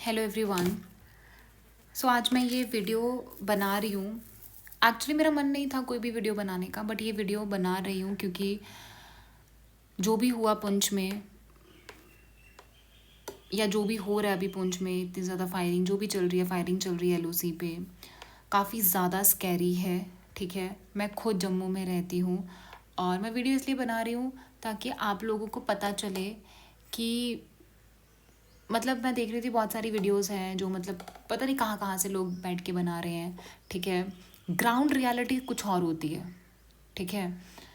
Hello everyone. आज मैं ये वीडियो बना रही हूँ। एक्चुअली मेरा मन नहीं था कोई भी वीडियो बनाने का, बट ये वीडियो बना रही हूँ क्योंकि जो भी हुआ पुंछ में, या जो भी हो रहा है अभी पुंछ में, इतनी ज़्यादा फायरिंग जो भी चल रही है, फायरिंग चल रही है एलओसी पे, काफ़ी ज़्यादा स्कैरी है। ठीक है, मैं खुद जम्मू में रहती हूँ और मैं वीडियो इसलिए बना रही हूँ ताकि आप लोगों को पता चले कि मतलब मैं देख रही थी बहुत सारी वीडियोस हैं जो मतलब पता नहीं कहाँ कहाँ से लोग बैठ के बना रहे हैं। ठीक है, ग्राउंड रियलिटी कुछ और होती है। ठीक है,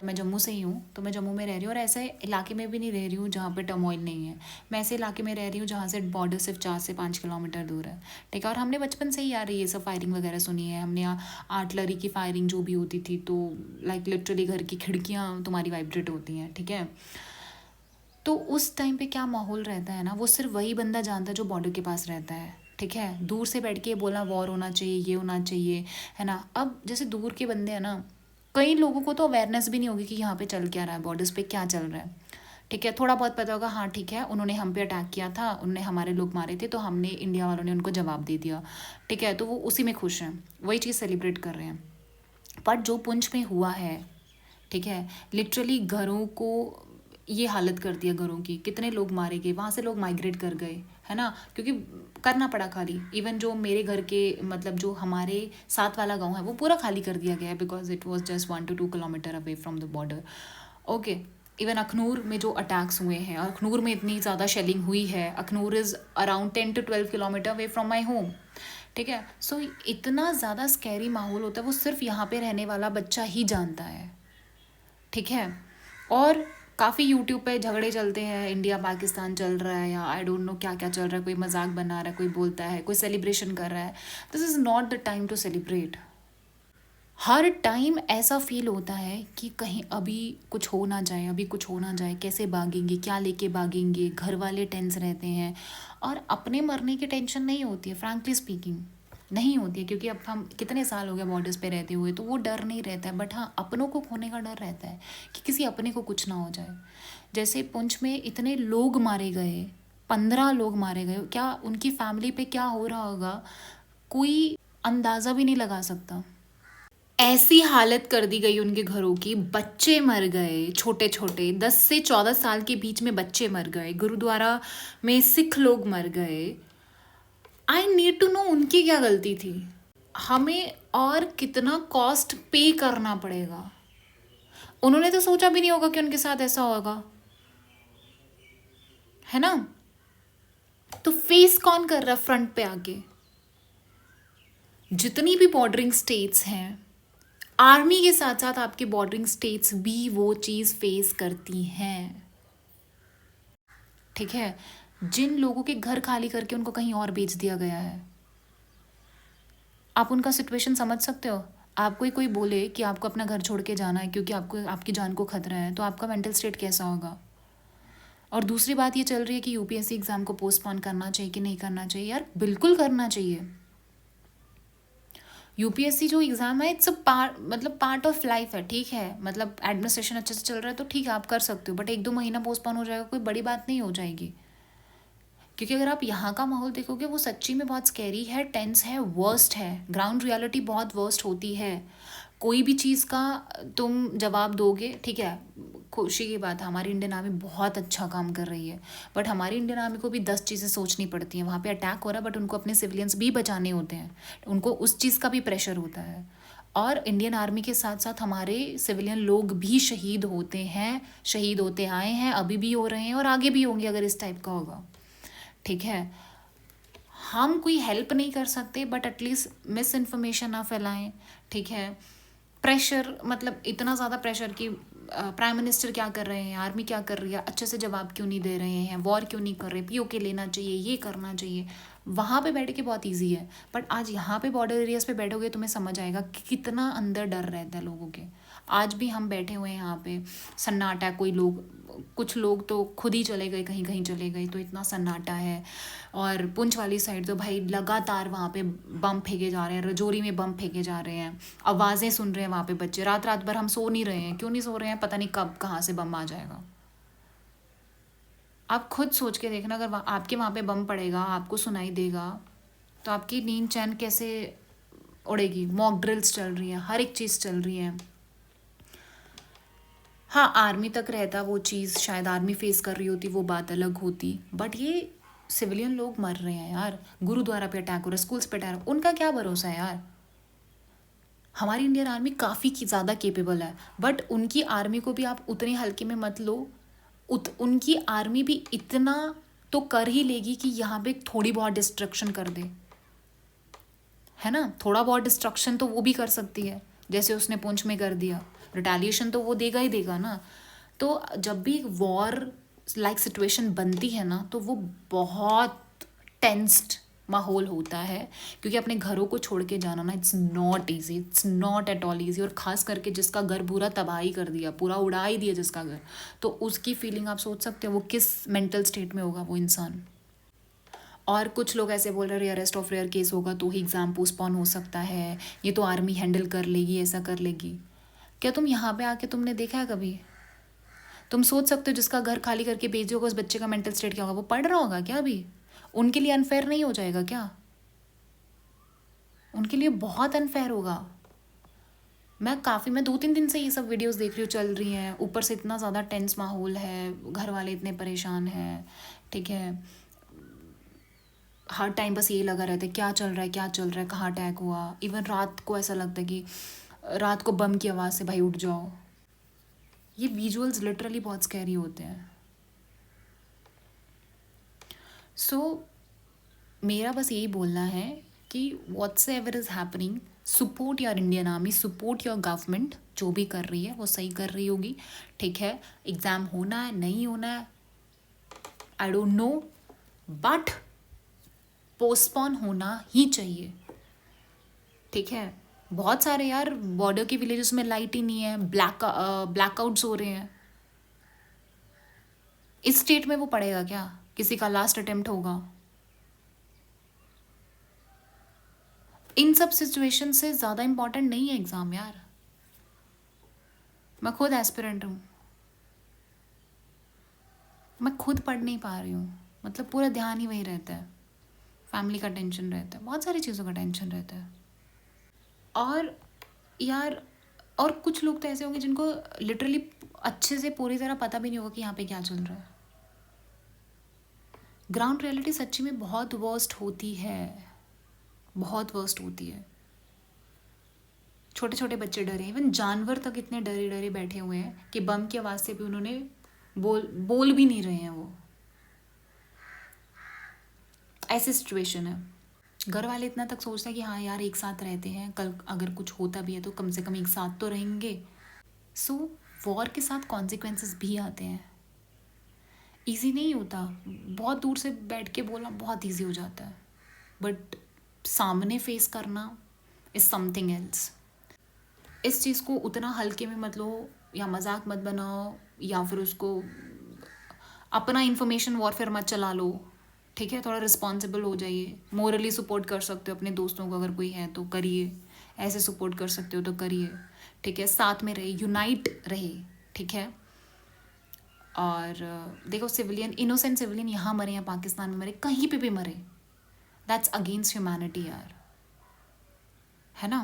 मैं जम्मू से ही हूँ, तो मैं जम्मू में रह रही हूँ और ऐसे इलाके में भी नहीं रह रही हूँ जहाँ पे टर्मोइल नहीं है। मैं ऐसे इलाके में रह रही हूँ जहाँ से बॉर्डर सिर्फ 4 से 5 किलोमीटर दूर है। ठीक है, और हमने बचपन से ही यार ये सब फायरिंग वगैरह सुनी है। हमने यहाँ आर्टलरी की फायरिंग जो भी होती थी तो लाइक लिटरली घर की खिड़कियाँ तुम्हारी वाइब्रेट होती हैं। ठीक है, तो उस टाइम पे क्या माहौल रहता है ना, वो सिर्फ वही बंदा जानता है जो बॉर्डर के पास रहता है। ठीक है, दूर से बैठ के बोला वॉर होना चाहिए, ये होना चाहिए, है ना। अब जैसे दूर के बंदे हैं ना, कई लोगों को तो अवेयरनेस भी नहीं होगी कि यहाँ पे चल क्या रहा है, बॉर्डर्स पे क्या चल रहा है। ठीक है, थोड़ा बहुत पता होगा, हाँ ठीक है उन्होंने हम पे अटैक किया था, उन्होंने हमारे लोग मारे थे तो हमने इंडिया वालों ने उनको जवाब दे दिया। ठीक है, तो वो उसी में खुश हैं, वही चीज़ सेलिब्रेट कर रहे हैं। बट जो पुंछ में हुआ है, ठीक है, लिटरली घरों को ये हालत कर दिया, घरों की कितने लोग मारे गए, वहाँ से लोग माइग्रेट कर गए, है ना, क्योंकि करना पड़ा खाली। इवन जो मेरे घर के मतलब जो हमारे साथ वाला गांव है वो पूरा खाली कर दिया गया है because it was just 1 to 2 kilometre away from the border. Okay, even Akhnoor में जो अटैक्स हुए हैं, और अखनूर में इतनी ज़्यादा शेलिंग हुई है, Akhnoor is around 10 to 12 kilometre away from my home. ठीक है, सो इतना ज़्यादा स्कैरी माहौल होता है, वो सिर्फ यहाँ पे रहने वाला बच्चा ही जानता है। ठीक है, और काफ़ी यूट्यूब पे झगड़े चलते हैं, इंडिया पाकिस्तान चल रहा है या आई डोंट नो क्या क्या चल रहा है, कोई मजाक बना रहा है, कोई बोलता है, कोई सेलिब्रेशन कर रहा है। This is not the time to celebrate. हर टाइम ऐसा फील होता है कि कहीं अभी कुछ हो ना जाए, अभी कुछ हो ना जाए, कैसे भागेंगे, क्या लेके भागेंगे, घर वाले टेंस रहते हैं। और अपने मरने की टेंशन नहीं होती है, फ्रैंकली स्पीकिंग नहीं होती है, क्योंकि अब हम कितने साल हो गए बॉर्डर्स पे रहते हुए, तो वो डर नहीं रहता है। बट हाँ, अपनों को खोने का डर रहता है कि किसी अपने को कुछ ना हो जाए। जैसे पुंछ में इतने लोग मारे गए, 15 लोग मारे गए, क्या उनकी फैमिली पे क्या हो रहा होगा कोई अंदाज़ा भी नहीं लगा सकता। ऐसी हालत कर दी गई उनके घरों की, बच्चे मर गए, छोटे छोटे 10 से 14 साल के बीच में बच्चे मर गए, गुरुद्वारा में सिख लोग मर गए। आई नीड टू नो उनकी क्या गलती थी, हमें और कितना कॉस्ट पे करना पड़ेगा। उन्होंने तो सोचा भी नहीं होगा कि उनके साथ ऐसा होगा, है ना। तो फेस कौन कर रहा है फ्रंट पे आके? जितनी भी बॉर्डरिंग स्टेट्स हैं, आर्मी के साथ साथ आपके बॉर्डरिंग स्टेट्स भी वो चीज़ फेस करती हैं। ठीक है, जिन लोगों के घर खाली करके उनको कहीं और बेच दिया गया है, आप उनका सिचुएशन समझ सकते हो। आपको ही कोई बोले कि आपको अपना घर छोड़ के जाना है क्योंकि आपको आपकी जान को खतरा है, तो आपका मेंटल स्टेट कैसा होगा। और दूसरी बात ये चल रही है कि यूपीएससी एग्ज़ाम को पोस्टपोन करना चाहिए कि नहीं करना चाहिए। यार बिल्कुल करना चाहिए। यूपीएससी जो एग्ज़ाम है it's a part of life है। ठीक है, मतलब एडमिनिस्ट्रेशन अच्छे से चल रहा है तो ठीक है आप कर सकते हो, बट 1-2 महीना पोस्टपोन हो जाएगा, कोई बड़ी बात नहीं हो जाएगी। क्योंकि अगर आप यहाँ का माहौल देखोगे वो सच्ची में बहुत स्कैरी है, टेंस है, वर्स्ट है। ग्राउंड रियलिटी बहुत वर्स्ट होती है। कोई भी चीज़ का तुम जवाब दोगे, ठीक है, खुशी की बात है हमारी इंडियन आर्मी बहुत अच्छा काम कर रही है, बट हमारी इंडियन आर्मी को भी 10 चीज़ें सोचनी पड़ती हैं। वहाँ पे अटैक हो रहा है बट उनको अपने सिविलियंस भी बचाने होते हैं, उनको उस चीज़ का भी प्रेशर होता है। और इंडियन आर्मी के साथ साथ हमारे सिविलियन लोग भी शहीद होते हैं, शहीद होते आए हैं, अभी भी हो रहे हैं और आगे भी होंगे अगर इस टाइप का होगा। ठीक है, हम कोई हेल्प नहीं कर सकते बट एटलीस्ट मिस इन्फॉर्मेशन ना फैलाएं। ठीक है, प्रेशर मतलब इतना ज़्यादा प्रेशर कि प्राइम मिनिस्टर क्या कर रहे हैं, आर्मी क्या कर रही है, अच्छे से जवाब क्यों नहीं दे रहे हैं, वॉर क्यों नहीं कर रहे, पीओके लेना चाहिए, ये करना चाहिए। वहाँ पे बैठ के बहुत इजी है, बट आज यहाँ पे बॉर्डर एरियाज पे बैठोगे तुम्हें समझ आएगा कि कितना अंदर डर रहता है लोगों के। आज भी हम बैठे हुए हैं यहाँ पे, सन्नाटा, कोई लोग, कुछ लोग तो खुद ही चले गए, कहीं कहीं चले गए, तो इतना सन्नाटा है। और पुंछ वाली साइड तो भाई लगातार वहाँ पे बम फेंके जा रहे हैं, रजौरी में बम फेंके जा रहे हैं, आवाज़ें सुन रहे हैं वहाँ पे बच्चे, रात रात भर हम सो नहीं रहे हैं। क्यों नहीं सो रहे हैं, पता नहीं कब कहाँ से बम आ जाएगा। आप खुद सोच के देखना, अगर आपके वहाँ पे बम पड़ेगा, आपको सुनाई देगा, तो आपकी नींद चैन कैसे उड़ेगी। मॉक ड्रिल्स चल रही हैं, हर एक चीज़ चल रही है। हाँ, आर्मी तक रहता वो चीज़, शायद आर्मी फेस कर रही होती, वो बात अलग होती, बट ये सिविलियन लोग मर रहे हैं यार। गुरुद्वारा पे अटैक हो रहा है, स्कूल्स पे अटैक, उनका क्या भरोसा है यार। हमारी इंडियन आर्मी काफ़ी ज़्यादा केपेबल है, बट उनकी आर्मी को भी आप उतने हल्के में मत लो। उनकी आर्मी भी इतना तो कर ही लेगी कि यहाँ पे थोड़ी बहुत डिस्ट्रक्शन कर दे, है ना। थोड़ा बहुत डिस्ट्रक्शन तो वो भी कर सकती है, जैसे उसने पुंछ में कर दिया। रिटेलिएशन तो वो देगा ही देगा ना। तो जब भी वॉर लाइक सिचुएशन बनती है ना, तो वो बहुत टेंस्ड माहौल होता है, क्योंकि अपने घरों को छोड़ के जाना ना, it's not easy, it's not at all easy. और ख़ास करके जिसका घर पूरा तबाही कर दिया, पूरा उड़ा ही दिया जिसका घर, तो उसकी फीलिंग आप सोच सकते हो वो किस मेंटल स्टेट में होगा वो इंसान। और कुछ लोग ऐसे बोल रहे हैं रेयरेस्ट ऑफ रेयर केस होगा तो ही एग्ज़ाम पोस्टपोन हो सकता है, ये तो आर्मी हैंडल कर लेगी, ऐसा कर लेगी। क्या तुम यहाँ पे आके तुमने देखा है कभी? तुम सोच सकते हो जिसका घर खाली करके भेज होगा, उस बच्चे का मेंटल स्टेट क्या होगा? वो पढ़ रहा होगा क्या अभी? उनके लिए अनफेयर नहीं हो जाएगा क्या? उनके लिए बहुत अनफेयर होगा। मैं 2-3 दिन से ये सब वीडियोस देख रही हूँ, चल रही हैं। ऊपर से इतना ज़्यादा टेंस माहौल है, घर वाले इतने परेशान हैं, ठीक है। हर टाइम बस यही लगा रहता है क्या चल रहा है, क्या चल रहा है, कहाँ अटैक हुआ। इवन रात को ऐसा लगता है कि रात को बम की आवाज़ से भाई उठ जाओ। ये विजुअल्स लिटरली बहुत स्कैरी होते हैं। सो मेरा बस यही बोलना है कि what's ever is happening, support your Indian army, support your government. जो भी कर रही है वो सही कर रही होगी, ठीक है। एग्ज़ाम होना है नहीं होना है I don't know, but postpone होना ही चाहिए, ठीक है। बहुत सारे यार बॉर्डर के विलेजेस में लाइट ही नहीं है, ब्लैकआउट्स हो रहे हैं। इस स्टेट में वो पड़ेगा क्या? किसी का लास्ट अटेम्प्ट होगा। इन सब सिचुएशन से ज़्यादा इम्पॉर्टेंट नहीं है एग्ज़ाम यार। मैं खुद एस्पिरेंट हूँ, मैं खुद पढ़ नहीं पा रही हूँ, मतलब पूरा ध्यान ही वही रहता है। फैमिली का टेंशन रहता है, बहुत सारी चीज़ों का टेंशन रहता है। और यार, और कुछ लोग तो ऐसे होंगे जिनको लिटरली अच्छे से पूरी तरह पता भी नहीं होगा कि यहाँ पे क्या चल रहा है। ग्राउंड रियलिटी सच्ची में बहुत वर्स्ट होती है, बहुत वर्स्ट होती है। छोटे छोटे बच्चे डरे, इवन जानवर तक इतने डरे डरे बैठे हुए हैं कि बम की आवाज़ से भी उन्होंने बोल भी नहीं रहे हैं वो। ऐसी सिचुएशन है। घर वाले इतना तक सोचते हैं कि हाँ यार एक साथ रहते हैं, कल अगर कुछ होता भी है तो कम से कम एक साथ तो रहेंगे। सो वॉर के साथ कॉन्सिक्वेंसेस भी आते हैं। ईजी नहीं होता, बहुत दूर से बैठ के बोलना बहुत ईजी हो जाता है, बट सामने फेस करना इज़ समथिंग एल्स। इस चीज़ को उतना हल्के में मत लो, या मजाक मत बनाओ, या फिर उसको अपना इंफॉर्मेशन वॉरफेयर मत चला लो, ठीक है। थोड़ा रिस्पॉन्सिबल हो जाइए। मोरली सपोर्ट कर सकते हो अपने दोस्तों को, अगर कोई है तो करिए, ऐसे सपोर्ट कर सकते हो तो करिए, ठीक है। साथ में रहे, यूनाइट रहे, ठीक है। और देखो, सिविलियन, इनोसेंट सिविलियन यहाँ मरे या पाकिस्तान में मरे, कहीं पे भी मरे, दैट्स अगेंस्ट ह्यूमैनिटी यार, है ना।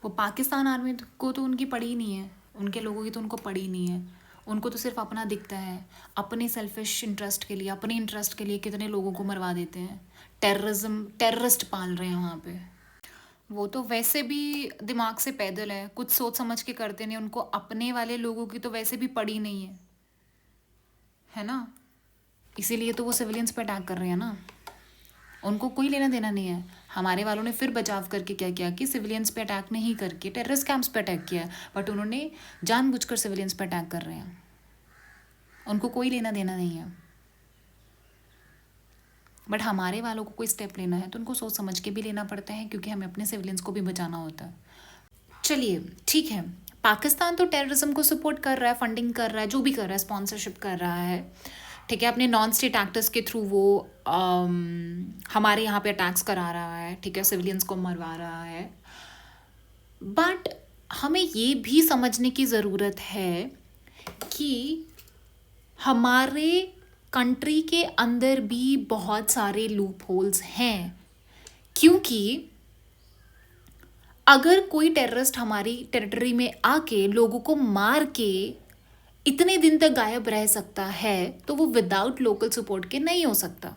वो पाकिस्तान आर्मी को तो उनकी पड़ी ही नहीं है, उनके लोगों की तो उनको पड़ी ही नहीं है। उनको तो सिर्फ अपना दिखता है, अपने सेल्फिश इंटरेस्ट के लिए, अपने इंटरेस्ट के लिए कितने लोगों को मरवा देते हैं। टेररिस्ट पाल रहे हैं वहाँ पे। वो तो वैसे भी दिमाग से पैदल है, कुछ सोच समझ के करते नहीं। उनको अपने वाले लोगों की तो वैसे भी पड़ी नहीं है ना। इसीलिए तो वो सिविलियंस पे अटैक कर रहे हैं ना, उनको कोई लेना देना नहीं है। हमारे वालों ने फिर बचाव करके क्या किया कि सिविलियंस पे अटैक नहीं करके टेररिस्ट कैंप्स पे अटैक किया, बट उन्होंने जानबूझकर सिविलियंस पे अटैक कर रहे हैं। उनको कोई लेना देना नहीं है। बट हमारे वालों को कोई स्टेप लेना है तो उनको सोच समझ के भी लेना पड़ता है, क्योंकि हमें अपने सिविलियंस को भी बचाना होता है। चलिए ठीक है, पाकिस्तान तो टेररिज्म को सपोर्ट कर रहा है, फंडिंग कर रहा है, जो भी कर रहा है, स्पॉन्सरशिप कर रहा है, ठीक है। अपने नॉन स्टेट एक्टर्स के थ्रू वो हमारे यहाँ पे अटैक्स करा रहा है, ठीक है, सिविलियंस को मरवा रहा है। बट हमें ये भी समझने की ज़रूरत है कि हमारे कंट्री के अंदर भी बहुत सारे लूप होल्स हैं, क्योंकि अगर कोई टेररिस्ट हमारी टेरिटरी में आके लोगों को मार के इतने दिन तक गायब रह सकता है, तो वो विदाउट लोकल सपोर्ट के नहीं हो सकता।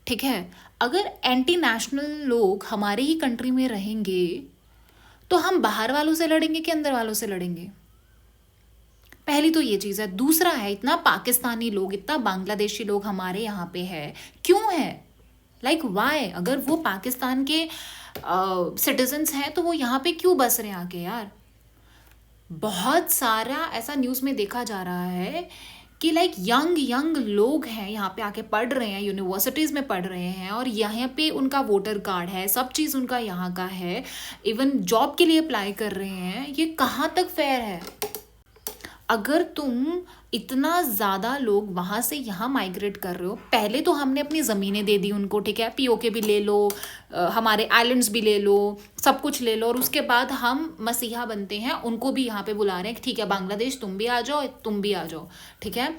ठीक है, अगर एंटी नेशनल लोग हमारे ही कंट्री में रहेंगे तो हम बाहर वालों से लड़ेंगे कि अंदर वालों से लड़ेंगे? पहली तो ये चीज़ है। दूसरा है, इतना पाकिस्तानी लोग, इतना बांग्लादेशी लोग हमारे यहाँ पे है, क्यों है? Like why? अगर वो पाकिस्तान के सिटीजन्स हैं तो वो यहाँ पे क्यों बस रहे हैं आके यार? बहुत सारा ऐसा न्यूज़ में देखा जा रहा है कि लाइक यंग यंग लोग हैं यहाँ पे आके पढ़ रहे हैं, यूनिवर्सिटीज़ में पढ़ रहे हैं, और यहाँ पे उनका वोटर कार्ड है, सब चीज़ उनका यहाँ का है, इवन जॉब के लिए अप्लाई कर रहे हैं। ये कहाँ तक फेयर है? अगर तुम इतना ज़्यादा लोग वहाँ से यहाँ माइग्रेट कर रहे हो, पहले तो हमने अपनी ज़मीनें दे दी उनको, ठीक है, पीओके भी ले लो, हमारे आइलैंड्स भी ले लो, सब कुछ ले लो, और उसके बाद हम मसीहा बनते हैं, उनको भी यहाँ पे बुला रहे हैं कि ठीक है बांग्लादेश तुम भी आ जाओ, तुम भी आ जाओ, ठीक है।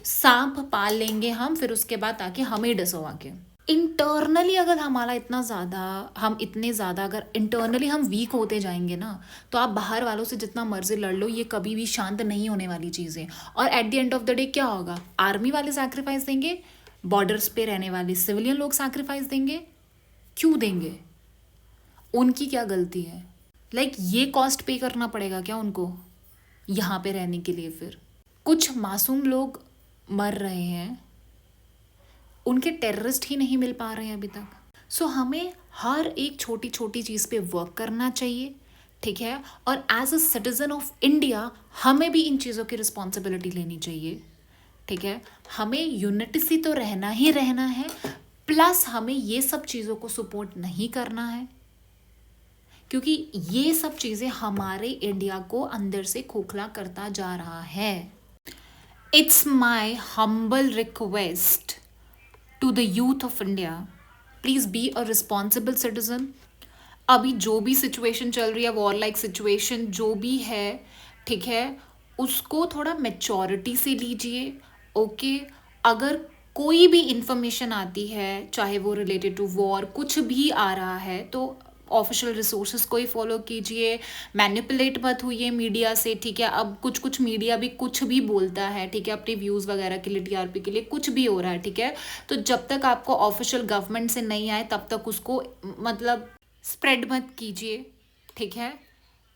सांप पाल लेंगे हम, फिर उसके बाद ताकि हमें डसो आके। इंटरनली अगर हमारा इतना ज़्यादा, हम इतने ज़्यादा अगर इंटरनली हम वीक होते जाएंगे ना, तो आप बाहर वालों से जितना मर्जी लड़ लो, ये कभी भी शांत नहीं होने वाली चीज़ें। और at the end of the day क्या होगा? आर्मी वाले सैक्रिफाइस देंगे, बॉर्डर्स पे रहने वाले सिविलियन लोग सैक्रिफाइस देंगे। क्यों देंगे? उनकी क्या गलती है? लाइक ये कॉस्ट पे करना पड़ेगा क्या उनको यहाँ पे रहने के लिए? फिर कुछ मासूम लोग मर रहे हैं, उनके टेररिस्ट ही नहीं मिल पा रहे हैं अभी तक। सो हमें हर एक छोटी छोटी चीज़ पे वर्क करना चाहिए, ठीक है। और as a citizen of India हमें भी इन चीज़ों की रिस्पॉन्सिबिलिटी लेनी चाहिए, ठीक है। हमें यूनिटी से तो रहना ही रहना है, प्लस हमें ये सब चीज़ों को सपोर्ट नहीं करना है, क्योंकि ये सब चीज़ें हमारे इंडिया को अंदर से खोखला करता जा रहा है। It's my humble request to the youth of India, please be a responsible citizen. अभी जो भी सिचुएशन चल रही है, वॉर लाइक सिचुएशन जो भी है, ठीक है, उसको थोड़ा मैच्योरिटी से लीजिए, ओके। अगर कोई भी इंफॉर्मेशन आती है, चाहे वो रिलेटेड टू वॉर कुछ भी आ रहा है, तो ऑफिशियल रिसोर्सेज को ही फॉलो कीजिए, मैनिपुलेट मत हुई मीडिया से, ठीक है। अब कुछ कुछ मीडिया भी कुछ भी बोलता है, ठीक है, अपने व्यूज़ वगैरह के लिए, टीआरपी के लिए कुछ भी हो रहा है, ठीक है। तो जब तक आपको ऑफिशियल गवर्नमेंट से नहीं आए तब तक उसको मतलब स्प्रेड मत कीजिए, ठीक है।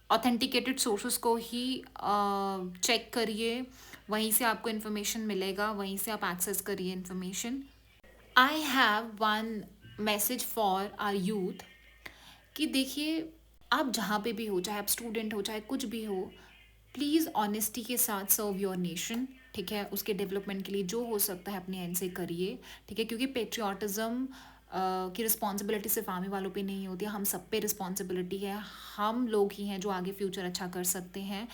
ऑथेंटिकेटेड सोर्सेस को ही चेक करिए, वहीं से आपको इन्फॉर्मेशन मिलेगा, वहीं से आप एक्सेस करिए information. I have one message for our youth कि देखिए, आप जहाँ पे भी हो, चाहे आप स्टूडेंट हो, चाहे कुछ भी हो, प्लीज़ ऑनेस्टी के साथ सर्व योर नेशन, ठीक है। उसके डेवलपमेंट के लिए जो हो सकता है अपने एंड से करिए, ठीक है। क्योंकि पेट्रियाटिज़म की रिस्पॉन्सिबिलिटी सिर्फ आर्मी वालों पे नहीं होती है, हम सब पे रिस्पॉन्सिबिलिटी है। हम लोग ही हैं जो आगे फ्यूचर अच्छा कर सकते हैं।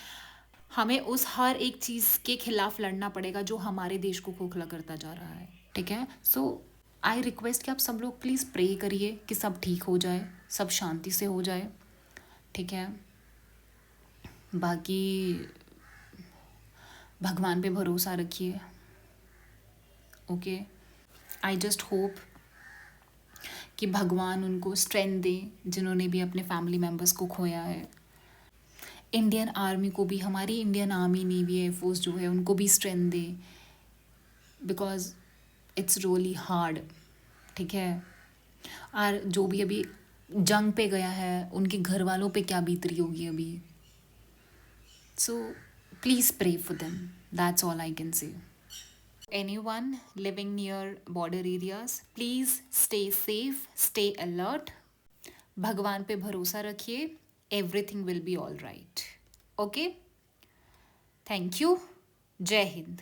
हमें उस हर एक चीज़ के खिलाफ लड़ना पड़ेगा जो हमारे देश को खोखला करता जा रहा है, ठीक है। सो आई रिक्वेस्ट कि आप सब लोग प्लीज़ प्रे करिए कि सब ठीक हो जाए, सब शांति से हो जाए, ठीक है। बाकी भगवान पे भरोसा रखिए, ओके। आई जस्ट होप कि भगवान उनको स्ट्रेंथ दे जिन्होंने भी अपने फैमिली मेम्बर्स को खोया है। इंडियन आर्मी को भी, हमारी इंडियन आर्मी, नेवी, एयरफोर्स जो है, उनको भी strength they, because it's really hard, ठीक है। और जो भी अभी जंग पे गया है, उनके घर वालों पे क्या बीत रही होगी अभी। So please pray for them, that's all I can say. Anyone living near border areas, please stay safe, stay alert. भगवान पे भरोसा रखिए, everything will be all right. Okay? Thank you. जय हिंद।